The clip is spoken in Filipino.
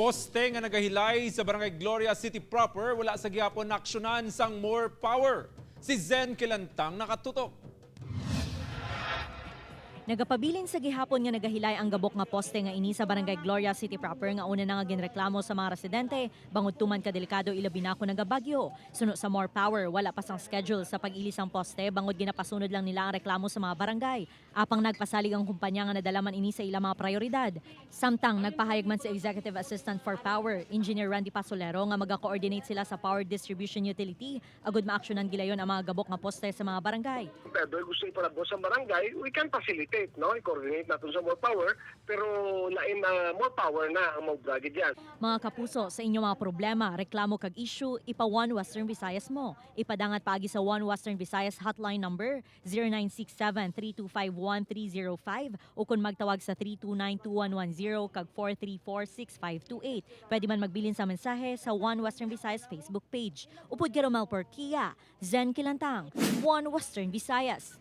Poste nga nagahilay sa Barangay Gloria City proper wala sa gihapon na aksyonan sang more power. Si Zen Kilantang nakatutok. Nagapabilin sa gihapon nga nagahilay ang gabok nga poste nga ini sa Barangay Gloria City proper nga una na nga ginreklamo sa mga residente bangod tuman ka delikado ilabi na ako nagabagyo. Suno sa more power wala pa sang schedule sa pag-ilis ang poste bangod ginapasunod lang nila ang reklamo sa mga barangay. Apang nagpasalig ang kumpanya nga nadalaman ini sa ilang mga prioridad. Samtang nagpahayag man sa Executive Assistant for Power, Engineer Randy Pasolero nga maga-coordinate sila sa power distribution utility agud maaksyonan gilayon ang mga gabok nga poste sa mga barangay. Pero gusto iparabot sa barangay, we can facilitate, no? I-coordinate natin sa more power, pero lain na more power na ang mag-bragid yan. Mga kapuso, sa inyong mga problema, reklamo kag issue, ipa One Western Visayas mo. Ipadangat paagi sa One Western Visayas hotline number 0967-3251-305 o kung magtawag sa 329-2110 kag 434-6528. Pwede man magbilin sa mensahe sa One Western Visayas Facebook page. Upod Garomel Porquia, Zen Kilantang, One Western Visayas.